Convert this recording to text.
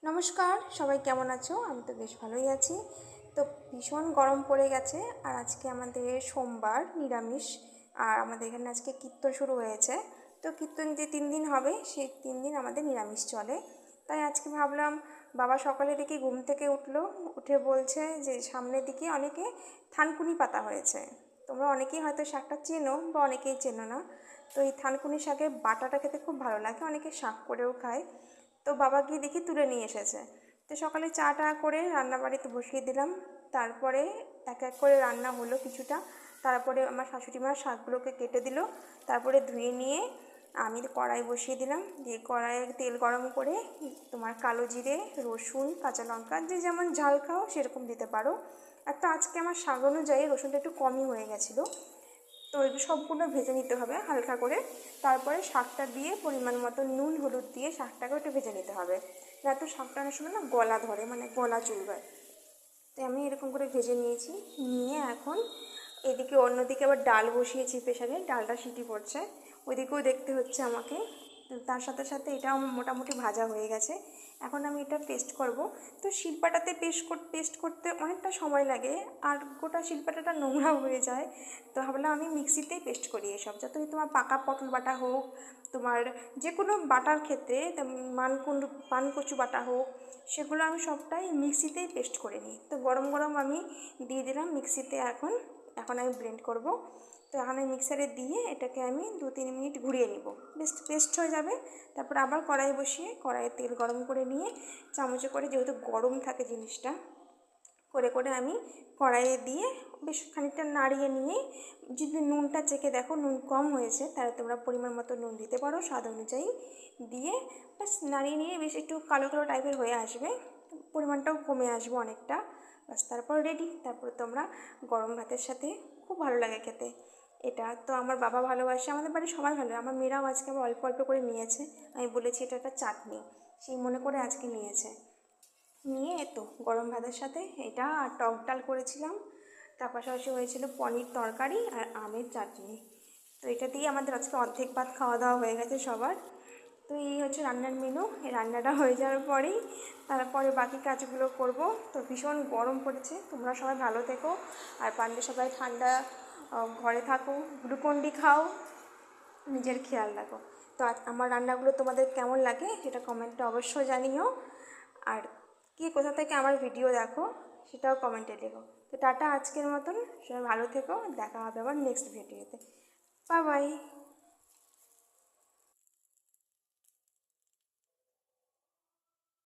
নমস্কার, সবাই কেমন আছো? আমি তো বেশ ভালোই আছি। তো ভীষণ গরম পড়ে গেছে আর আজকে আমাদের সোমবার নিরামিষ। আর আমাদের এখানে আজকে কীর্তন শুরু হয়েছে। তো কীর্তন যে 3 দিন হবে সেই 3 দিন আমাদের নিরামিষ চলে। তাই আজকে ভাবলাম, বাবা সকালে দেখি ঘুম থেকে উঠলো, উঠে বলছে যে সামনের দিকে অনেকে থানকুনি পাতা হয়েছে। তোমরা অনেকেই হয়তো শাকটা চেনো বা অনেকেই চেনো না। তো এই থানকুনি শাকের বাটাটা খেতে খুব ভালো লাগে, অনেকে শাক করেও খায়। তো বাবা গিয়ে দেখি তুলে নিয়ে এসেছে। তো সকালে চাটা করে রান্নাবাড়িতে বসিয়ে দিলাম। তারপরে এক এক করে রান্না হলো কিছুটা। তারপরে আমার শাশুড়ি মা শাকগুলোকে কেটে দিল। তারপরে ধুয়ে নিয়ে আমি কড়াই বসিয়ে দিলাম, দিয়ে কড়াইয়ে তেল গরম করে তোমার কালো জিরে, রসুন, কাঁচা লঙ্কা, যে যেমন ঝাল খাও সেরকম দিতে পারো। আর তো আজকে আমার শাক অনুযায়ী রসুনটা একটু কমই হয়ে গেছিলো। তো এগুলো সবগুলো ভেজে নিতে হবে হালকা করে। তারপরে শাকটা দিয়ে পরিমাণ মতো নুন হলুদ দিয়ে শাকটাকে একটু ভেজে নিতে হবে, না তো শাকটা অনেক সময় না গলা ধরে, মানে গলা চুলকায়। তাই আমি এরকম করে ভেজে নিয়েছি। নিয়ে এখন এদিকে অন্যদিকে আবার ডাল বসিয়েছি প্রেশারে, ডালটা সিটি পড়ছে, ওইদিকেও দেখতে হচ্ছে আমাকে। তার সাথে সাথে এটাও মোটামুটি ভাজা হয়ে গেছে। এখন আমি এটা পেস্ট করব। তো শিলপাটাতে পেস্ট করতে অনেকটা সময় লাগে আর গোটা শিলপাটাটা নোংরা হয়ে যায়। তো ভাবলাম আমি মিক্সিতেই পেস্ট করি এসব, যতই তোমার পাকা পটল বাটা হোক, তোমার যে কোনো বাটার ক্ষেত্রে পানকচু বাটা হোক, সেগুলো আমি সবটাই মিক্সিতেই পেস্ট করে নিই। তো গরম গরম আমি দিয়ে দিলাম মিক্সিতে। এখন এখন আমি ব্লেন্ড করব। তো এখন আমি মিক্সারে দিয়ে এটাকে আমি 2-3 মিনিট ঘুরিয়ে নিব, বেশ পেস্ট হয়ে যাবে। তারপর আবার কড়াই বসিয়ে কড়াইয়ে তেল গরম করে নিয়ে চামচে করে, যেহেতু গরম থাকে জিনিসটা, করে করে আমি কড়াইয়ে দিয়ে বেশ খানিকটা নাড়িয়ে নিয়ে, যদি নুনটা চেখে দেখো নুন কম হয়েছে তাহলে তোমরা পরিমাণ মতো নুন দিতে পারো স্বাদ অনুযায়ী। দিয়ে বাস নাড়িয়ে নিয়ে বেশ একটু কালো কালো টাইপের হয়ে আসবে, পরিমাণটাও কমে আসবে অনেকটা। বাস তারপর রেডি। তারপর তোমরা গরম ভাতের সাথে খুব ভালো লাগে খেতে এটা। তো আমার বাবা ভালোবাসে, আমাদের বাড়ির সবাই ভালো, আমার মেয়েরাও আজকে আবার অল্প অল্প করে নিয়েছে। আমি বলেছি এটা একটা চাটনি, সেই মনে করে আজকে নিয়েছে। নিয়ে তো গরম ভাতের সাথে এটা আর টক ডাল করেছিলাম। তার পাশাপাশি হয়েছিল পনির তরকারি আর আমের চাটনি। তো এটা দিয়ে আমাদের আজকে অর্ধেক ভাত খাওয়া দাওয়া হয়ে গেছে সবার। তো এই হচ্ছে রান্নার মেনু। এই রান্নাটা হয়ে যাওয়ার পরেই তারপরে বাকি কাজগুলো করব। তো ভীষণ গরম পড়েছে, তোমরা সবাই ভালো থেকো আর পারলে সবাই ঠান্ডা ঘরে থাকো, গ্লুকন্ডি খাও, নিজের খেয়াল রাখো। তো আমার রান্নাগুলো তোমাদের কেমন লাগে সেটা কমেন্টে অবশ্যই জানিও। আর কে কোথা থেকে আমার ভিডিও দেখো সেটাও কমেন্টে লেখো। তো টাটা আজকের মতন, সবাই ভালো থেকো, দেখা হবে আবার নেক্সট ভিডিওতে। Bye bye.